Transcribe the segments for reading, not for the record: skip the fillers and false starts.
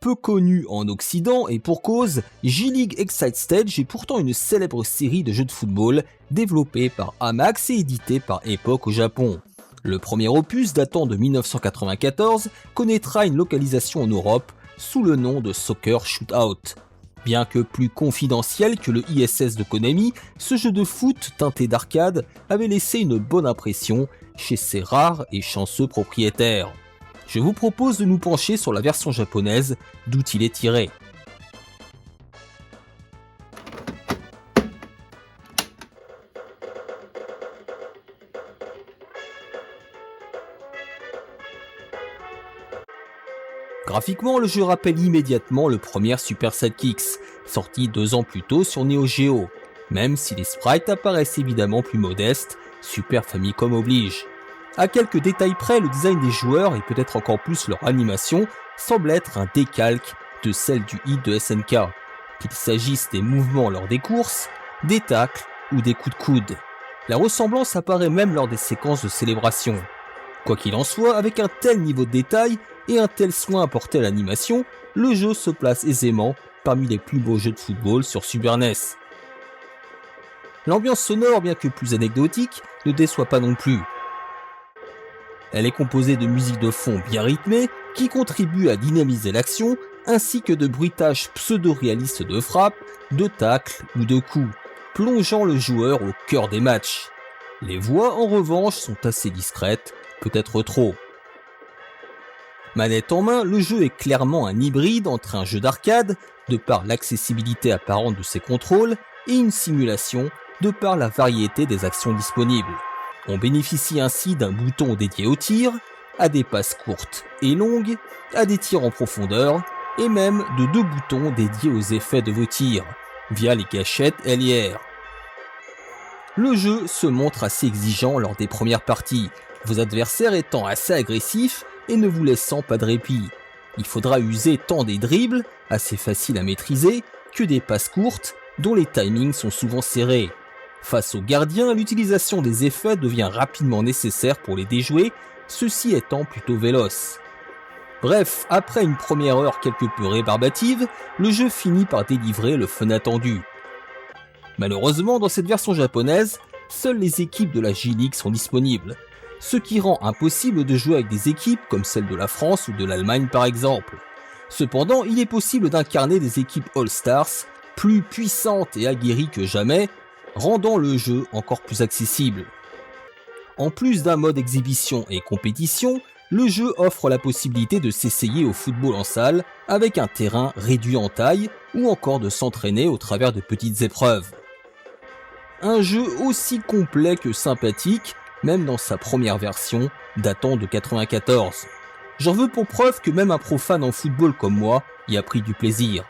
Peu connu en Occident et pour cause, J-League Excite Stage est pourtant une célèbre série de jeux de football développée par Amax et éditée par Epoch au Japon. Le premier opus datant de 1994 connaîtra une localisation en Europe sous le nom de Soccer Shootout. Bien que plus confidentiel que le ISS de Konami, ce jeu de foot teinté d'arcade avait laissé une bonne impression chez ses rares et chanceux propriétaires. Je vous propose de nous pencher sur la version japonaise d'où il est tiré. Graphiquement, le jeu rappelle immédiatement le premier Super Sidekicks, sorti 2 ans plus tôt sur Neo Geo, même si les sprites apparaissent évidemment plus modestes, Super Famicom oblige. À quelques détails près, le design des joueurs et peut-être encore plus leur animation semble être un décalque de celle du hit de SNK, qu'il s'agisse des mouvements lors des courses, des tacles ou des coups de coude. La ressemblance apparaît même lors des séquences de célébration. Quoi qu'il en soit, avec un tel niveau de détail et un tel soin apporté à l'animation, le jeu se place aisément parmi les plus beaux jeux de football sur Super NES. L'ambiance sonore, bien que plus anecdotique, ne déçoit pas non plus. Elle est composée de musique de fond bien rythmée qui contribue à dynamiser l'action, ainsi que de bruitages pseudo-réalistes de frappes, de tacles ou de coups, plongeant le joueur au cœur des matchs. Les voix, en revanche, sont assez discrètes, peut-être trop. Manette en main, le jeu est clairement un hybride entre un jeu d'arcade, de par l'accessibilité apparente de ses contrôles, et une simulation, de par la variété des actions disponibles. On bénéficie ainsi d'un bouton dédié au tir, à des passes courtes et longues, à des tirs en profondeur, et même de 2 boutons dédiés aux effets de vos tirs, via les gâchettes L et R. Le jeu se montre assez exigeant lors des premières parties, vos adversaires étant assez agressifs et ne vous laissant pas de répit. Il faudra user tant des dribbles, assez faciles à maîtriser, que des passes courtes, dont les timings sont souvent serrés. Face aux gardiens, l'utilisation des effets devient rapidement nécessaire pour les déjouer, ceux-ci étant plutôt véloces. Bref, après une première heure quelque peu rébarbative, le jeu finit par délivrer le fun attendu. Malheureusement, dans cette version japonaise, seules les équipes de la J-League sont disponibles, ce qui rend impossible de jouer avec des équipes comme celle de la France ou de l'Allemagne par exemple. Cependant, il est possible d'incarner des équipes All-Stars, plus puissantes et aguerries que jamais, rendant le jeu encore plus accessible. En plus d'un mode exhibition et compétition, le jeu offre la possibilité de s'essayer au football en salle avec un terrain réduit en taille ou encore de s'entraîner au travers de petites épreuves. Un jeu aussi complet que sympathique, même dans sa première version datant de 94. J'en veux pour preuve que même un profane en football comme moi y a pris du plaisir.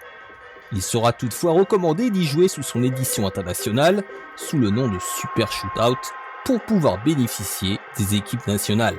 Il sera toutefois recommandé d'y jouer sous son édition internationale, sous le nom de Super Shootout, pour pouvoir bénéficier des équipes nationales.